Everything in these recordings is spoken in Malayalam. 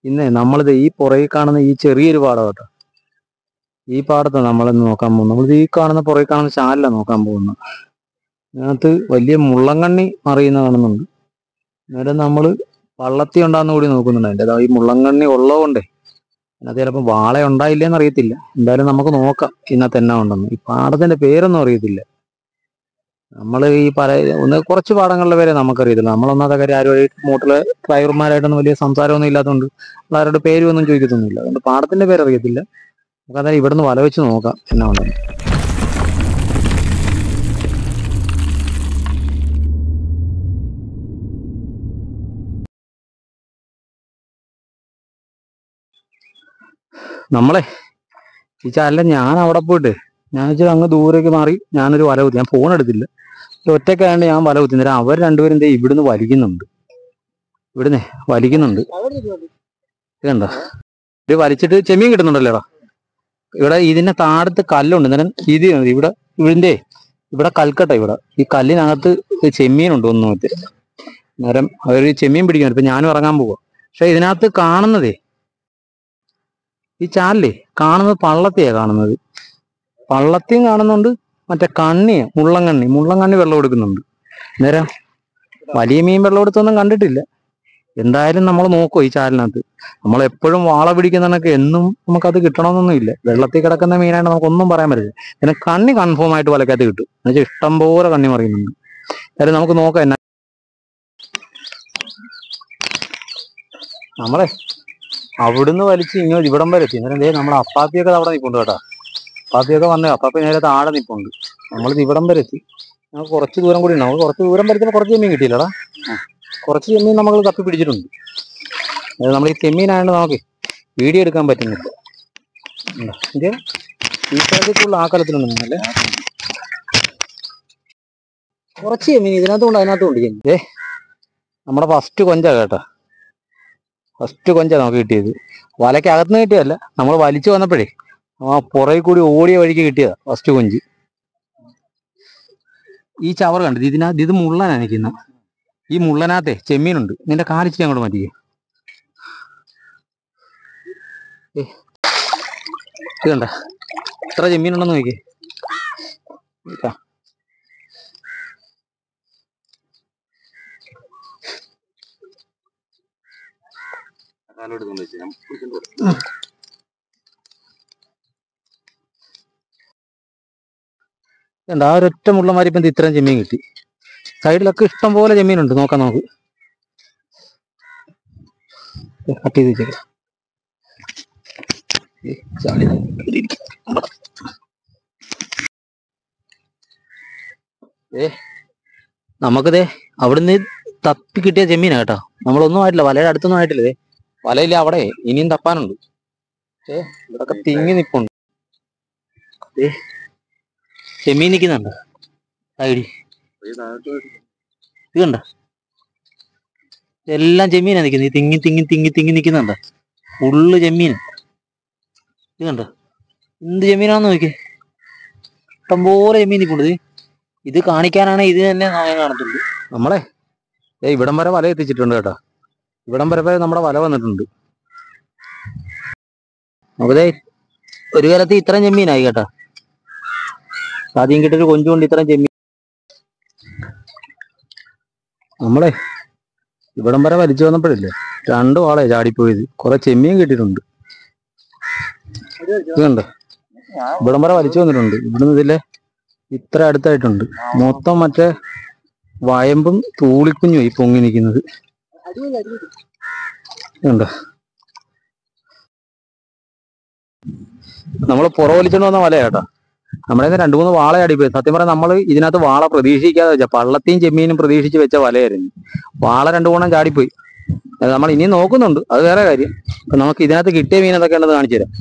ഇന്നേ നമ്മളിത് ഈ പുറകിൽ കാണുന്ന ഈ ചെറിയൊരു പാടം കേട്ടോ. ഈ പാടത്ത് നമ്മളിന്ന് നോക്കാൻ പോകുന്നത്. നമ്മളിത് ഈ കാണുന്ന പുറകിൽ കാണുന്ന ചാലിലാണ് നോക്കാൻ പോകുന്നത്. അതിനകത്ത് വലിയ മുള്ളങ്കണ്ണി മറിയുന്ന കാണുന്നുണ്ട്. അന്നേരം നമ്മൾ വള്ളത്തി ഉണ്ടാകുന്ന കൂടി നോക്കുന്നുണ്ട്. അതിൻ്റെ ഈ മുള്ളങ്കണ്ണി ഉള്ളതുകൊണ്ടേ അതിനകത്ത് ചിലപ്പോൾ വാള ഉണ്ടായില്ലേന്ന് അറിയത്തില്ല. എന്തായാലും നമുക്ക് നോക്കാം ഇന്നത്തെ എന്നാ ഉണ്ടെന്ന്. ഈ പാടത്തിന്റെ പേരൊന്നും അറിയത്തില്ല. നമ്മൾ ഈ കുറച്ച് പാടങ്ങളുടെ പേരെ നമുക്കറിയത്തില്ല. നമ്മളൊന്നാമത്തെ കാര്യം ആരും മോട്ടിലെ ഡ്രൈവർമാരായിട്ടൊന്നും വലിയ സംസാരമൊന്നും ഇല്ലാത്തതുകൊണ്ട് ആരുടെ പേരും ഒന്നും ചോദിക്കത്തൊന്നുമില്ല. അതുകൊണ്ട് പാടത്തിന്റെ പേരറിയത്തില്ല. നമുക്ക് അതായത് ഇവിടുന്ന് വല വെച്ച് നോക്കാം എന്നാ ഉണ്ടെന്ന്. നമ്മളെ ഈ ചാലിലെ ഞാൻ അവിടെ പോയിട്ട് ഞാൻ വെച്ചാൽ അങ്ങ് ദൂരേക്ക് മാറി ഞാനൊരു വല കുത്തി. ഞാൻ ഫോൺ എടുത്തില്ല. ഒറ്റയ്ക്കായതുകൊണ്ട് ഞാൻ വല കുത്തി. നേരം അവർ രണ്ടുപേരും എന്തേ ഇവിടുന്ന് വലിക്കുന്നുണ്ട്. ഇവിടുന്ന് വലിക്കുന്നുണ്ട്. ഇതുണ്ടോ? ഇത് വലിച്ചിട്ട് ചെമ്മീൻ കിട്ടുന്നുണ്ടല്ലോടാ. ഇവിടെ ഇതിന്റെ താഴത്ത് കല്ലുണ്ട്. നേരം ഇവിടെ കൽക്കട്ട. ഈ കല്ലിനകത്ത് ചെമ്മീനുണ്ട്. ഒന്നും വെച്ച് നേരം അവർ ചെമ്മീൻ പിടിക്കാൻ. ഇപ്പൊ ഞാനും ഇറങ്ങാൻ പോവാ. പക്ഷെ ഇതിനകത്ത് കാണുന്നതേ ഈ ചാലിലേ കാണുന്നത് പള്ളത്തിയാ കാണുന്നത്. പള്ളത്തിയും കാണുന്നുണ്ട്. മറ്റേ കണ്ണിയാ മുള്ളങ്കണ്ണി വെള്ളം എടുക്കുന്നുണ്ട്. നേരം വലിയ മീൻ വെള്ളം എടുത്തൊന്നും കണ്ടിട്ടില്ല. എന്തായാലും നമ്മൾ നോക്കുമോ ഈ ചാലിനകത്ത്. നമ്മളെപ്പോഴും വാള പിടിക്കുന്നതൊക്കെ എന്നും നമുക്കത് കിട്ടണമെന്നൊന്നും ഇല്ല. വെള്ളത്തിൽ കിടക്കുന്ന മീനായിട്ട് നമുക്കൊന്നും പറയാൻ പറ്റില്ല. പിന്നെ കണ്ണി കൺഫേം ആയിട്ട് വലക്കകത്ത് കിട്ടും. എന്നുവെച്ചാൽ ഇഷ്ടം പോലെ കണ്ണി മറിയുന്നുണ്ട്. എന്തായാലും നമുക്ക് നോക്കാം എന്നാ. നമ്മളെ അവിടുന്ന് വലിച്ച് ഇങ്ങോട്ട് ഇവിടം വരെ എത്തി. അന്നേരം നമ്മളെ അപ്പാപ്പിയൊക്കെ അവിടെ നിൽപ്പുണ്ട് കേട്ടോ. അപ്പാപ്പിയൊക്കെ വന്നേ. അപ്പാപ്പി നേരെ താഴെ നിൽപ്പുണ്ട്. നമ്മളിത് ഇവിടം വരെ എത്തി. നമുക്ക് കുറച്ച് ദൂരം കൂടി ഉണ്ടാവും. കുറച്ച് ദൂരം വരുമ്പോൾ കുറച്ച് ചെമ്മീൻ കിട്ടിയില്ലടാ. കുറച്ച് ചെമ്മീൻ നമ്മൾ തപ്പി പിടിച്ചിട്ടുണ്ട്. അതായത് നമ്മൾ ഈ ചെമ്മീനായതുകൊണ്ട് നമുക്ക് വീഡിയോ എടുക്കാൻ പറ്റുന്നില്ല. ഇത് ഈ സ്ഥലത്തേക്കുള്ള ആക്കലത്തിലുണ്ട്. അല്ലേ കുറച്ച് ചെമ്മീൻ ഇതിനകത്തുണ്ട് അതിനകത്തുണ്ട് ചെമ്മീൻ. നമ്മുടെ ഫസ്റ്റ് കൊഞ്ച കേട്ടോ. ഫസ്റ്റ് കൊഞ്ച നമുക്ക് കിട്ടിയത്. വലയ്ക്ക് അകത്തുനിന്ന് കിട്ടിയതല്ല. നമ്മൾ വലിച്ചു വന്നപ്പോഴേ പുറകെ കൂടി ഓടിയ വഴിക്ക് കിട്ടിയതാ ഫസ്റ്റ് കൊഞ്ച്. ഈ ചവർ കണ്ടത് ഇത് മുള്ളനാ നിൽക്കുന്ന. ഈ മുള്ളനകത്തെ ചെമ്മീനുണ്ട്. നിന്റെ കാലിച്ച് അങ്ങോട്ട് മാറ്റിക്കേ. ഇത് കണ്ട ഇത്ര ചെമ്മീനുണ്ടെന്ന് നോക്കിയേ. ആ ഒരൊറ്റ മുള്ളമാരിപ്പം ഇത്രയും ചെമ്മീൻ കിട്ടി. സൈഡിലൊക്കെ ഇഷ്ടം പോലെ ചെമ്മീനുണ്ട്. നോക്കാം നമുക്ക്. കട്ട് ചെയ്ത് വെച്ചേക്കാം. നമുക്കിതേ അവിടുന്ന് തപ്പി കിട്ടിയ ചെമ്മീനാ കേട്ടോ. നമ്മളൊന്നും ആയിട്ടില്ല. വലയുടെ അടുത്തൊന്നും ആയിട്ടില്ലേ. വലയില്ല അവിടെ. ഇനിയും തപ്പാനുണ്ട്. ഇവിടൊക്കെ തിങ്ങി നിപ്പുണ്ട്. ചെമ്മീൻ നിൽക്കുന്നുണ്ട് സൈഡിൽ. ഇത് കണ്ട എല്ലാം ചെമ്മീനാ നിൽക്കുന്നത്. തിങ്ങി തിങ്ങി തിങ്ങി തിങ്ങി നിൽക്കുന്നുണ്ട്. ഫുള്ള് ചെമ്മീൻ. ഇത് കണ്ട എന്ത് ചെമ്മീനാന്ന് നോക്കിയേ. ഇഷ്ടംപോലെ ചെമ്മീൻ നിൽപ്പുണ്ട്. ഇത് കാണിക്കാനാണ് ഇത് തന്നെ സമയം കാണത്തുള്ളൂ. നമ്മളെ ഇവിടം വരെ വല എത്തിച്ചിട്ടുണ്ട് കേട്ടോ. ഇവിടം വരെ നമ്മുടെ വല വന്നിട്ടുണ്ട്. നമുക്കതേ ഒരു കാലത്ത് ഇത്രയും ചെമ്മീനായി കേട്ടോ. ആദ്യം കിട്ടൊരു കൊഞ്ചുകൊണ്ട് ഇത്രയും ചെമ്മീൻ. നമ്മളെ ഇവിടം വരെ വലിച്ചു വന്നപ്പോഴില്ലേ 2 വാളെ ചാടിപ്പോയത്. കുറെ ചെമ്മീൻ കിട്ടിയിട്ടുണ്ട്. ഇതുണ്ട് ഇവിടം വരെ വലിച്ചു വന്നിട്ടുണ്ട്. ഇവിടുന്ന് ഇതിലെ ഇത്ര അടുത്തായിട്ടുണ്ട്. മൊത്തം മറ്റേ വയമ്പും തൂളിക്കുഞ്ഞും ഈ പൊങ്ങി നിൽക്കുന്നത്. ഇതുണ്ട് നമ്മൾ പുറവലിച്ചോണ്ട് വന്ന വല കേട്ടോ. നമ്മുടെ 2-3 വാള ചാടിപ്പോയി. സത്യം പറഞ്ഞാൽ നമ്മൾ ഇതിനകത്ത് വാള പ്രതീക്ഷിക്കാതെ വെച്ച പള്ളത്തെയും ചെമ്മീനും പ്രതീക്ഷിച്ച് വെച്ച വലയായിരുന്നു. വാള 2 ചാടിപ്പോയി. നമ്മൾ ഇനിയും നോക്കുന്നുണ്ട്. അത് വേറെ കാര്യം. അപ്പൊ നമുക്ക് ഇതിനകത്ത് കിട്ടിയ മീൻ എന്തൊക്കെ ഉണ്ടെന്ന് കാണിച്ചു തരാം.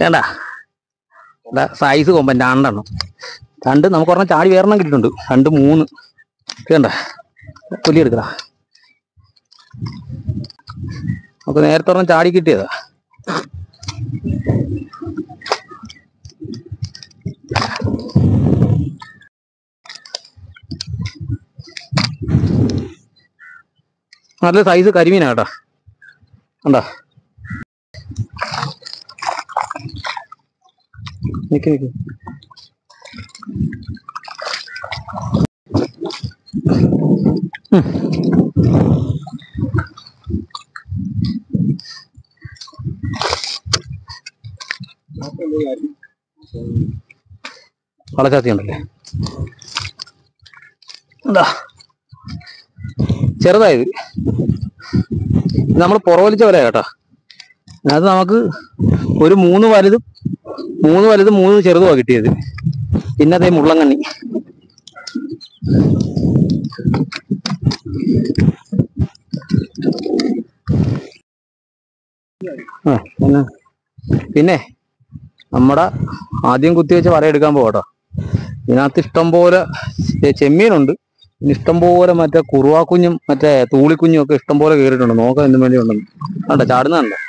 വേണ്ട സൈസ് കൊമ്പൻ 2 നമുക്ക് പറഞ്ഞ ചാടി വേറെ കിട്ടിയിട്ടുണ്ട്. 2, 3 വേണ്ട പുലി എടുക്കടാ. നമുക്ക് നേരത്തെ ഒരെണ്ണം ചാടി കിട്ടിയതാ. നല്ല സൈസ് കരിമീനാ കേട്ടോ. കണ്ടാ നിക്ക് നിക്ക്. വളച്ചാത്തി ഉണ്ടല്ലേ. എന്താ ചെറുതായത് നമ്മൾ പുറവലിച്ച പോലെ കേട്ടോ. അത് നമുക്ക് ഒരു 3 വലുതും 3 ചെറുതുമാ കിട്ടിയത്. പിന്നെ അതേ മുള്ളങ്കണ്ണി. പിന്നെ നമ്മുടെ ആദ്യം കുത്തിവെച്ച വല എടുക്കാൻ പോകട്ടോ. ഇതിനകത്ത് ഇഷ്ടംപോലെ ചെമ്മീനുണ്ട്. പിന്നെ ഇഷ്ടംപോലെ മറ്റേ കുറുവാക്കുഞ്ഞും മറ്റേ തൂളിക്കുഞ്ഞും ഒക്കെ ഇഷ്ടംപോലെ കയറിയിട്ടുണ്ട്. നോക്കാൻ എന്തിനു വേണ്ടി ഉണ്ടെന്ന് കണ്ടോ, ചാടുന്നുണ്ടോ.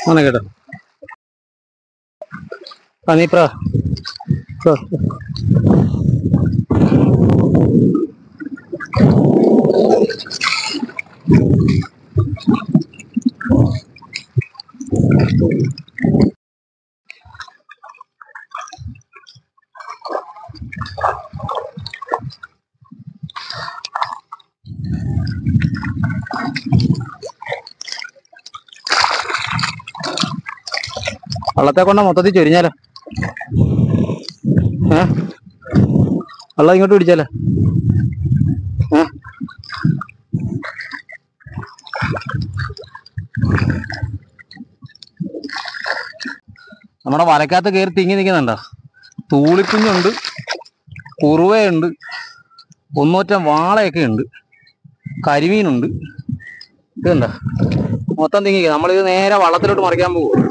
അങ്ങനെ കേട്ടോ. നീ പ്രാ വള്ളത്തെ കൊണ്ട മൊത്തത്തിൽ ചൊരിഞ്ഞാലോ. വെള്ളം ഇങ്ങോട്ട് പിടിച്ചാലോ. നമ്മുടെ വലക്കകത്ത് കയറി തിങ്ങി നിൽക്കുന്നുണ്ടോ. തൂളിക്കുഞ്ഞുണ്ട്, കുറുവയുണ്ട്, ഒന്നൂറ്റം വാളയൊക്കെ ഉണ്ട്, കരിമീനുണ്ട്. ഇതുണ്ടോ മൊത്തം തിങ്ങിക്കുക. നമ്മളിത് നേരെ വള്ളത്തിലോട്ട് മറിക്കാൻ പോകും.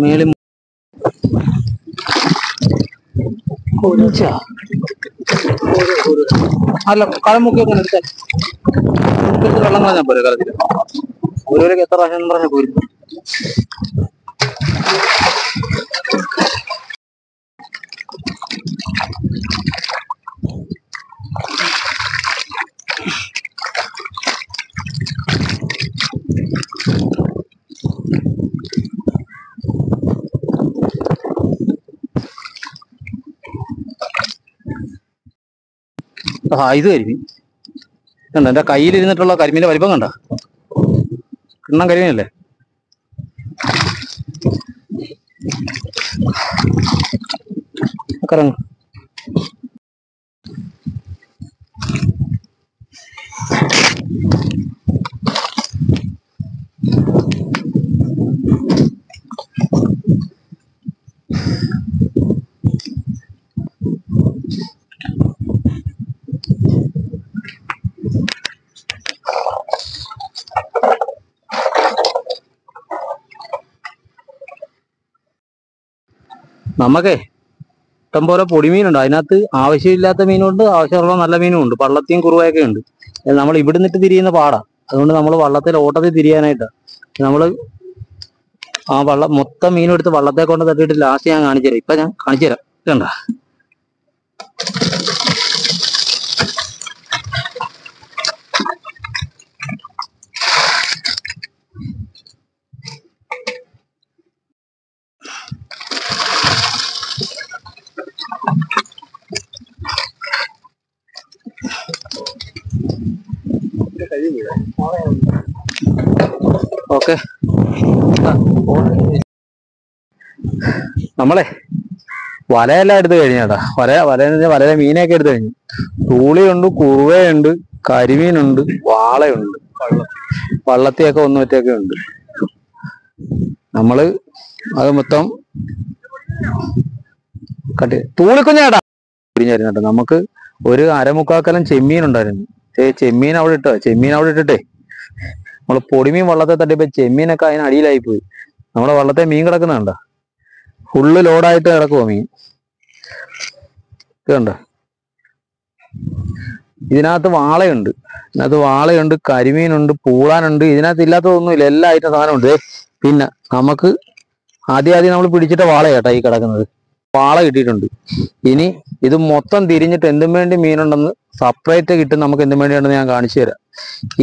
മേളി അല്ല കളം മുക്കിയൊക്കെ എടുത്താൽ വെള്ളം കളഞ്ഞാൽ പോലെ കളത്തിൽ ഓരോരൊക്കെ എത്ര പ്രാവശ്യം പറഞ്ഞ പോയി. ഇത് കരിമീൻ കണ്ടോ. എന്റെ കയ്യിലിരുന്നിട്ടുള്ള കരിമീന്റെ വലിപ്പം കണ്ടോ. കിണ്ണം കരിമീനല്ലേ. കറങ്ങ നമുക്കേ ഇഷ്ടംപോലെ പൊടിമീനുണ്ട്. അതിനകത്ത് ആവശ്യമില്ലാത്ത മീനുണ്ട്, ആവശ്യമുള്ള നല്ല മീനും ഉണ്ട്. പള്ളത്തിയും കുറുവയൊക്കെ ഉണ്ട്. നമ്മൾ ഇവിടുന്നിട്ട് തിരിയുന്ന പാടാ. അതുകൊണ്ട് നമ്മൾ വള്ളത്തിൽ ഓട്ടത്തിൽ തിരിയാനായിട്ടാ നമ്മള് ആ വള്ളം മൊത്തം മീനും എടുത്ത് വള്ളത്തെ കൊണ്ട് തട്ടിയിട്ട് ലാസ്റ്റ് ഞാൻ കാണിച്ചു തരാം. ഇപ്പൊ ഞാൻ കാണിച്ചു തരാം. കണ്ട ഓക്കെ, നമ്മളെ വലയെല്ലാം എടുത്തു കഴിഞ്ഞാട്ടാ. വലയിലെ മീനൊക്കെ എടുത്തു കഴിഞ്ഞു. തൂളിയുണ്ട്, കുറുവയുണ്ട്, കരിമീനുണ്ട്, വാളയുണ്ട്, വള്ളത്തിയൊക്കെ ഒന്നുമറ്റൊക്കെ ഉണ്ട്. നമ്മള് അത് മൊത്തം തൂളിക്കുഞ്ഞാട്ടാ പിരിഞ്ഞായിരുന്നു. നമുക്ക് ഒരു അരമുക്കാക്കലം ചെമ്മീൻ ഉണ്ടായിരുന്നു. ചെമ്മീൻ അവിടെ ഇട്ടിട്ടേ നമ്മള് പൊടിമീൻ വള്ളത്തെ തട്ടിയപ്പോ ചെമ്മീനൊക്കെ അതിന് അടിയിലായി പോയി. നമ്മളെ വള്ളത്തെ മീൻ കിടക്കുന്നുണ്ട, ഫുള്ള് ലോഡായിട്ട് കിടക്കുവോ മീൻ. ഇതുണ്ട്, ഇതിനകത്ത് വാളയുണ്ട്, കരിമീനുണ്ട്, പൂളാനുണ്ട്. ഇതിനകത്ത് ഇല്ലാത്തതൊന്നുമില്ല, എല്ലാ ഐറ്റം സാധനമുണ്ട്. പിന്നെ നമുക്ക് ആദ്യം നമ്മൾ പിടിച്ചിട്ട വാള കേട്ടാ ഈ കിടക്കുന്നത്. വാള കിട്ടിയിട്ടുണ്ട്. ഇനി ഇത് മൊത്തം തിരിഞ്ഞിട്ട് എന്തും വേണ്ടി മീനുണ്ടെന്ന് സെപ്പറേറ്റ് കിട്ടും. നമുക്ക് എന്തും വേണ്ടിയുണ്ടെന്ന് ഞാൻ കാണിച്ചു തരാം.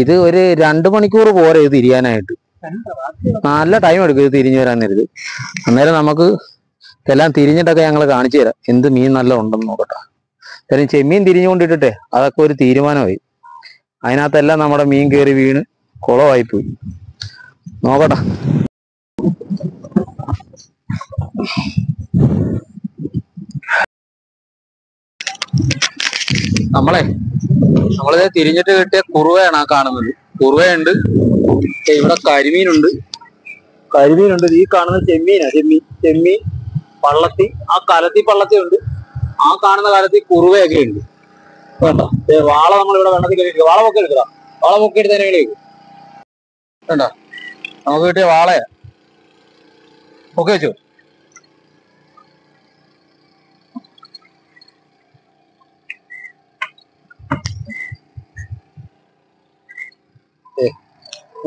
ഇത് ഒരു 2 മണിക്കൂർ പോരെ ഇത് തിരിയാനായിട്ട്. നല്ല ടൈം എടുക്കും ഇത് തിരിഞ്ഞു വരാൻ നേരത്ത്. അന്നേരം നമുക്ക് എല്ലാം തിരിഞ്ഞിട്ടൊക്കെ ഞങ്ങൾ കാണിച്ചു തരാം എന്ത് മീൻ നല്ല ഉണ്ടെന്ന് നോക്കട്ടെ. കാര്യം ചെമ്മീൻ തിരിഞ്ഞുകൊണ്ടിട്ടിട്ടെ അതൊക്കെ ഒരു തീരുമാനമായി. അതിനകത്തെല്ലാം നമ്മുടെ മീൻ കയറി വീണ് കുളമായിപ്പോയി. നോക്കട്ടെ. നമ്മളിത് തിരിഞ്ഞിട്ട് കിട്ടിയ കുറുവയാണ് ആ കാണുന്നത്. കുറുവയുണ്ട്, ഇവിടെ കരിമീനുണ്ട്. ഈ കാണുന്നത് ചെമ്മീനാ. ചെമ്മീൻ പള്ളത്തി, ആ കലത്തി പള്ളത്തി ഉണ്ട്. ആ കാണുന്ന കലത്തി കുറുവയൊക്കെ ഉണ്ട്. വേണ്ട വാള നമ്മളിവിടെ വെള്ളത്തിൽ കയറിയിരിക്കുക. വാള പൊക്കെ എടുക്കുക, വാള പൊക്കെ എടുത്ത് തന്നെ കളിക്കും. വേണ്ട നമുക്ക് കിട്ടിയ വാളയാ. പൊക്കെ വെച്ചോ.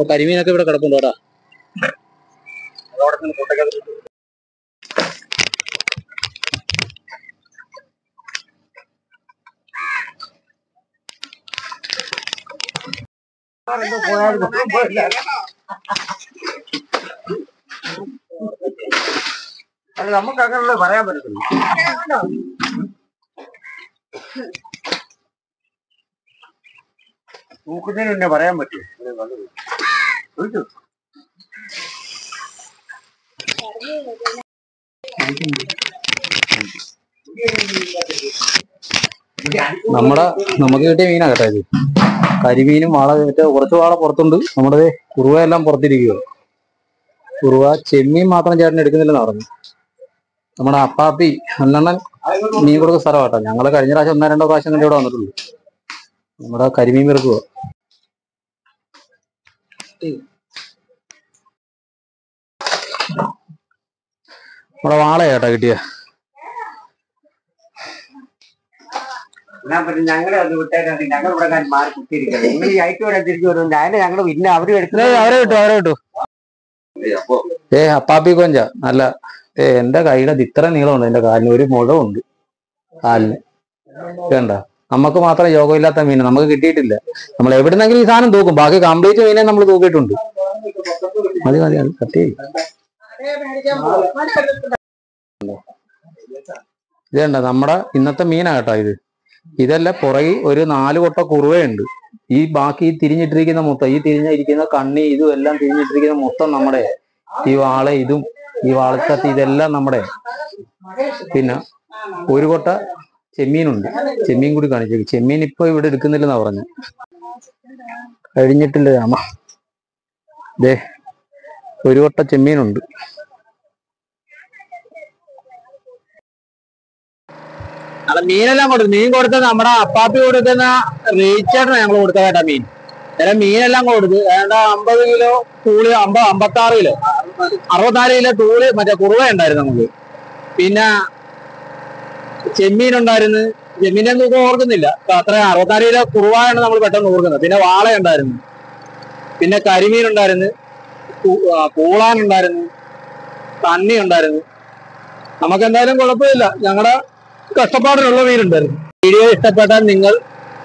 കരിമീനൊക്കെ ഇവിടെ കിടപ്പുണ്ട് കേട്ടാ. അല്ല നമുക്ക് അങ്ങനെ പറയാൻ പറ്റത്തില്ല. തൂക്കുന്നതിന് തന്നെ പറയാൻ പറ്റും. നമുക്ക് കിട്ടിയ മീനാ കേട്ടോ ഇത്. കരിമീനും വാള കുറച്ച് വാള പുറത്തുണ്ട്. നമ്മുടെ കുറുവയെല്ലാം പുറത്തിരിക്കുക. കുറുവ ചെമ്മീൻ മാത്രം ചേട്ടൻ എടുക്കുന്നില്ലെന്ന് പറഞ്ഞു. നമ്മുടെ അപ്പാപ്പി നല്ലെണ്ണൻ മീൻ കൊടുക്കുന്ന സ്ഥലമാട്ടോ. ഞങ്ങള് കഴിഞ്ഞ പ്രാവശ്യം 1-2 പ്രാവശ്യം കണ്ടി ഇവിടെ വന്നിട്ടുണ്ട്. നമ്മുടെ കരിമീൻ വെറുക്കുക. നമ്മുടെ വാള കേട്ടോ കിട്ടിയ. ഞങ്ങളെ ഒന്ന് വിട്ടേക്കാണ്. ഞങ്ങൾ ഇവിടെ മാറി കുത്തിയിരിക്കുന്നത്. നിങ്ങൾ ഈ ഐറ്റം ഇവിടെ തിരിച്ചു വരുന്നുണ്ട്. അതിന് ഞങ്ങൾ പിന്നെ അവര് അവരെ കിട്ടു. അപ്പാപ്പി കൊഞ്ച നല്ല. എന്റെ കൈയുടെ ഇത്ര നീളമുണ്ട്. എന്റെ കാലിന് ഒരു മുഴമുണ്ട് കാലിന്. വേണ്ട നമുക്ക് മാത്രം യോഗമില്ലാത്ത മീൻ നമുക്ക് കിട്ടിയിട്ടില്ല. നമ്മൾ എവിടുന്നെങ്കിലും ഈ സാധനം തൂക്കും. ബാക്കി കംപ്ലീറ്റ് മീനെ നമ്മൾ തൂക്കിയിട്ടുണ്ട്. മതി കട്ട് ചെയ്യും. ഇതേണ്ട നമ്മുടെ ഇന്നത്തെ മീനാ കേട്ടോ ഇത്. ഇതല്ല പുറകിൽ ഒരു 4 കൊട്ട കുറുവയുണ്ട്. ഈ ബാക്കി തിരിഞ്ഞിട്ടിരിക്കുന്ന മൊത്തം, ഈ തിരിഞ്ഞിരിക്കുന്ന കണ്ണി ഇതും എല്ലാം തിരിഞ്ഞിട്ടിരിക്കുന്ന മൊത്തം നമ്മുടെ. ഈ വാള ഇതും ഈ വാളക്കത്തി ഇതെല്ലാം നമ്മുടെ. പിന്നെ 1 കൊട്ട ചെമ്മീനുണ്ട്. ചെമ്മീൻ കൂടി കാണിച്ചേക്ക്. ചെമ്മീൻ ഇപ്പൊ ഇവിടെ എടുക്കുന്നില്ലെന്നാ പറഞ്ഞു. കഴിഞ്ഞിട്ടില്ല അമ്മ. 1 കൊട്ട ചെമ്മീനുണ്ട്. മീനെല്ലാം കൊടുത്തു. മീൻ കൊടുത്തത് നമ്മുടെ അപ്പാപ്പി കൊടുക്കുന്ന റീച്ചേട്ടനാണ് ഞങ്ങൾ കൊടുത്ത കേട്ടാ മീൻ. ചില മീനെല്ലാം കൊടുത്ത് ഏതാണ്ട് 50 കിലോ തൂളി, 56 കിലോ 64 കിലോ തൂളി മറ്റേ കുറുവ ഉണ്ടായിരുന്നു നമുക്ക്. പിന്നെ ചെമ്മീനുണ്ടായിരുന്നു. ചെമ്മീനെ തൂക്കം ഓർക്കുന്നില്ല. അത്ര 64 കിലോ കുറുവായാണ് നമ്മൾ പെട്ടെന്ന് ഓർക്കുന്നത്. പിന്നെ വാള ഉണ്ടായിരുന്നു, പിന്നെ കരിമീൻ ഉണ്ടായിരുന്നു, പൂളാനുണ്ടായിരുന്നു, തണ്ണി ഉണ്ടായിരുന്നു. നമുക്ക് എന്തായാലും കുഴപ്പമില്ല. ഞങ്ങളുടെ കഷ്ടപ്പാടിനുള്ള മീനുണ്ടായിരുന്നു. വീഡിയോ ഇഷ്ടപ്പെട്ടാൽ നിങ്ങൾ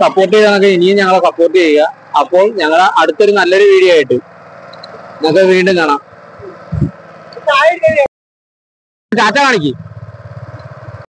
സപ്പോർട്ട് ചെയ്താൽ ഇനിയും ഞങ്ങളെ സപ്പോർട്ട് ചെയ്യുക. അപ്പോൾ ഞങ്ങളെ അടുത്തൊരു നല്ലൊരു വീഡിയോ ആയിട്ട് നമുക്ക് വീണ്ടും കാണാം. ടാറ്റ കാണിക്കും.